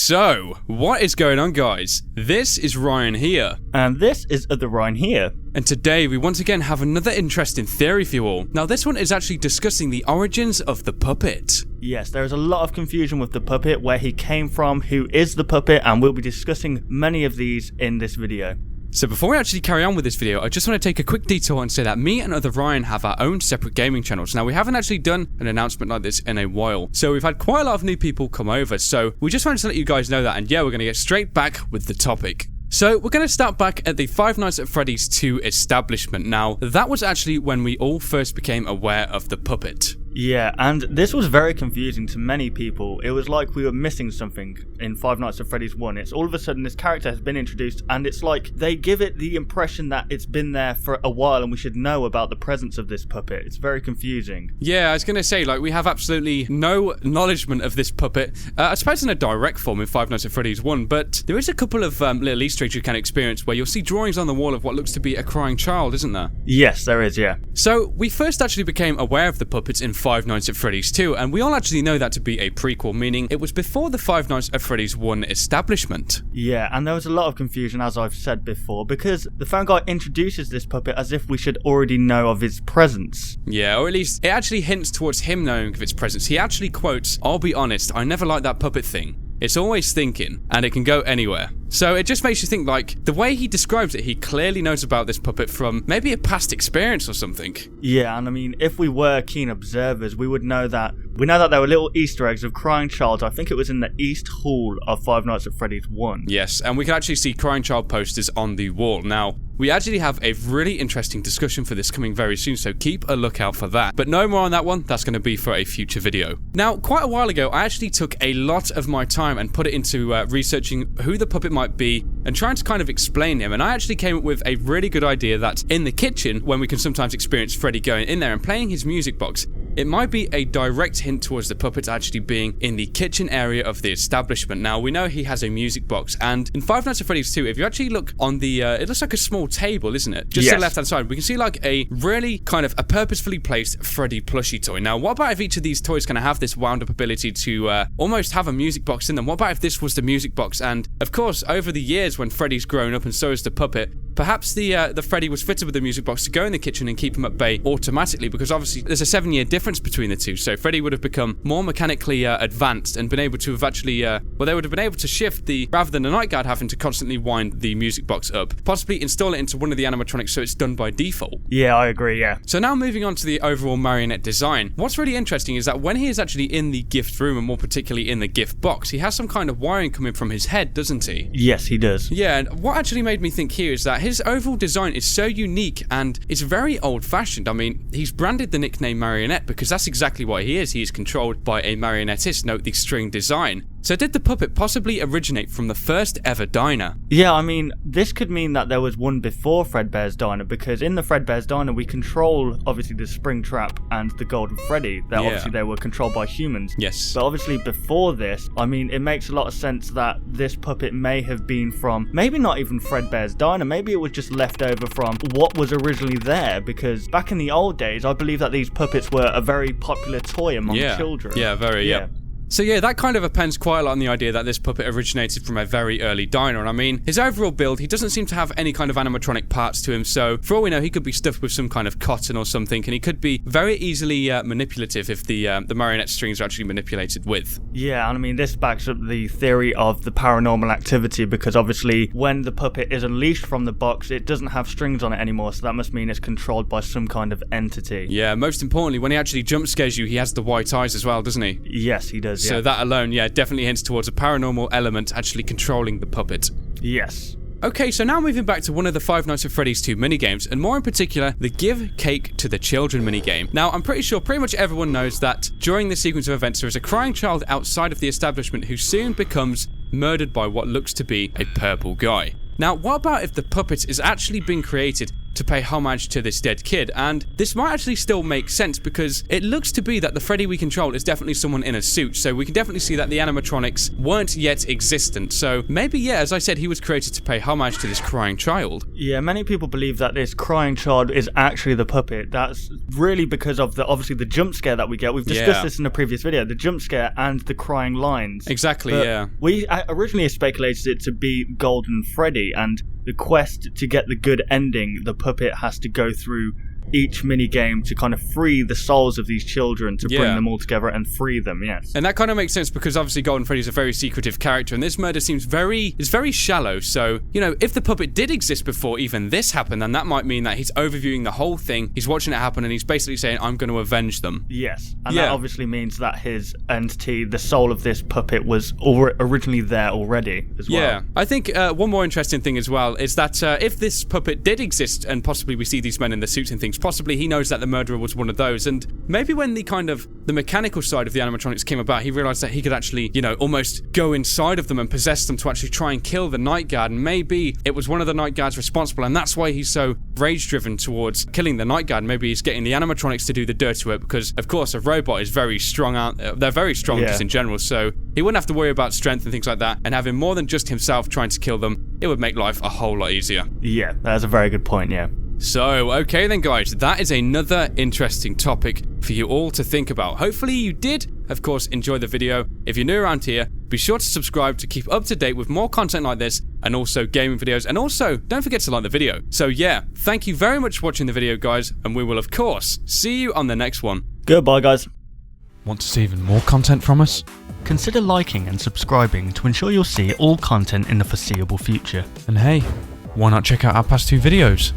So, what is going on, guys? This is Ryan here. And this is the Ryan here. And today we once again have another interesting theory for you all. Now this one is actually discussing the origins of the puppet. Yes, there is a lot of confusion with the puppet, where he came from, who is the puppet, and we'll be discussing many of these in this video. So before we actually carry on with this video, I just want to take a quick detour and say that me and other Ryan have our own separate gaming channels. Now we haven't actually done an announcement like this in a while, so we've had quite a lot of new people come over, so we just wanted to let you guys know that, and yeah, we're going to get straight back with the topic. So we're going to start back at the Five Nights at Freddy's 2 establishment. Now that was actually when we all first became aware of the puppet. Yeah, and this was very confusing to many people. It was like we were missing something in Five Nights at Freddy's 1. It's all of a sudden this character has been introduced, and it's like they give it the impression that it's been there for a while and we should know about the presence of this puppet. It's very confusing. Yeah, I was going to say, like, we have absolutely no acknowledgement of this puppet, I suppose in a direct form in Five Nights at Freddy's 1, but there is a couple of little Easter eggs you can experience where you'll see drawings on the wall of what looks to be a crying child, isn't there? Yes, there is, yeah. So, we first actually became aware of the puppets in Five Nights at Freddy's 2, and we all actually know that to be a prequel, meaning it was before the Five Nights at Freddy's 1 establishment. Yeah, and there was a lot of confusion, as I've said before, because the phone guy introduces this puppet as if we should already know of his presence. Yeah, or at least it actually hints towards him knowing of its presence. He actually quotes, "I'll be honest, I never liked that puppet thing. It's always thinking, and it can go anywhere." So it just makes you think, like, the way he describes it, he clearly knows about this puppet from maybe a past experience or something. Yeah, and I mean, if we were keen observers, we would know that. We know that there were little Easter eggs of crying child. I think it was in the East Hall of Five Nights at Freddy's 1. Yes, and we can actually see crying child posters on the wall. Now, we actually have a really interesting discussion for this coming very soon, so keep a lookout for that. But no more on that one, that's going to be for a future video. Now, quite a while ago, I actually took a lot of my time and put it into researching who the puppet might be and trying to kind of explain him, and I actually came up with a really good idea that in the kitchen, when we can sometimes experience Freddy going in there and playing his music box, it might be a direct hint towards the puppet actually being in the kitchen area of the establishment. Now, we know he has a music box, and in Five Nights at Freddy's 2, if you actually look on the, it looks like a small table, isn't it? Just yes. To the left-hand side, we can see like a really kind of a purposefully placed Freddy plushie toy. Now, what about if each of these toys kind of have this wound-up ability to almost have a music box in them? What about if this was the music box? And, of course, over the years when Freddy's grown up and so is the puppet, perhaps the Freddy was fitted with the music box to go in the kitchen and keep him at bay automatically, because obviously there's a 7-year difference between the two. So Freddy would have become more mechanically advanced and been able to have actually, well, they would have been able to shift the, rather than the night guard having to constantly wind the music box up, possibly install it into one of the animatronics so it's done by default. Yeah, I agree, yeah. So now moving on to the overall Marionette design, what's really interesting is that when he is actually in the gift room, and more particularly in the gift box, he has some kind of wiring coming from his head, doesn't he? Yes, he does. Yeah, and what actually made me think here is that his overall design is so unique and it's very old-fashioned. I mean, he's branded the nickname Marionette because that's exactly what he is. He is controlled by a marionettist, note the string design. So did the puppet possibly originate from the first ever diner? Yeah, I mean, this could mean that there was one before Fredbear's Diner, because in the Fredbear's Diner we control, obviously, the Springtrap and the Golden Freddy. Obviously they were controlled by humans. Yes. But obviously before this, I mean, it makes a lot of sense that this puppet may have been from, maybe not even Fredbear's Diner, maybe it was just left over from what was originally there, because back in the old days, I believe that these puppets were a very popular toy among children. Yeah, very, yeah. So yeah, that kind of appends quite a lot on the idea that this puppet originated from a very early diner. And I mean, his overall build, he doesn't seem to have any kind of animatronic parts to him, so for all we know, he could be stuffed with some kind of cotton or something, and he could be very easily manipulative if the marionette strings are actually manipulated with. Yeah, and I mean, this backs up the theory of the paranormal activity, because obviously when the puppet is unleashed from the box, it doesn't have strings on it anymore, so that must mean it's controlled by some kind of entity. Yeah, most importantly, when he actually jump scares you, he has the white eyes as well, doesn't he? Yes, he does. So that alone, yeah, definitely hints towards a paranormal element actually controlling the puppet. Yes. Okay, so now moving back to one of the Five Nights at Freddy's 2 minigames, and more in particular, the Give Cake to the Children minigame. Now, I'm pretty sure pretty much everyone knows that during this sequence of events, there is a crying child outside of the establishment who soon becomes murdered by what looks to be a purple guy. Now, what about if the puppet is actually being created to pay homage to this dead kid. And this might actually still make sense because it looks to be that the Freddy we control is definitely someone in a suit. So we can definitely see that the animatronics weren't yet existent. So maybe, yeah, as I said, he was created to pay homage to this crying child. Yeah, many people believe that this crying child is actually the puppet. That's really because of obviously the jump scare that we get. We've discussed this in a previous video, the jump scare and the crying lines. Exactly, but yeah. We originally speculated it to be Golden Freddy, and the quest to get the good ending, the puppet has to go through each mini game to kind of free the souls of these children, to bring them all together and free them. Yes, and that kind of makes sense because obviously Golden Freddy's a very secretive character, and this murder seems very shallow. So, you know, if the puppet did exist before even this happened, then that might mean that he's overviewing the whole thing, he's watching it happen, and he's basically saying, I'm going to avenge them. Yes, and that obviously means that his entity, the soul of this puppet, was originally there already as well. Yeah, I think one more interesting thing as well is that if this puppet did exist, and possibly we see these men in the suits and things, possibly he knows that the murderer was one of those, and maybe when the mechanical side of the animatronics came about, he realized that he could actually, you know, almost go inside of them and possess them to actually try and kill the night guard, and maybe it was one of the night guards responsible, and that's why he's so rage-driven towards killing the night guard. Maybe he's getting the animatronics to do the dirty work because, of course, a robot is very strong they're very strong just in general, so he wouldn't have to worry about strength and things like that, and having more than just himself trying to kill them, it would make life a whole lot easier. Yeah, that's a very good point, yeah. So, okay then guys, that is another interesting topic for you all to think about. Hopefully you did, of course, enjoy the video. If you're new around here, be sure to subscribe to keep up to date with more content like this, and also gaming videos, and also don't forget to like the video. So yeah, thank you very much for watching the video guys, and we will of course see you on the next one. Goodbye guys. Want to see even more content from us? Consider liking and subscribing to ensure you'll see all content in the foreseeable future. And hey, why not check out our past 2 videos?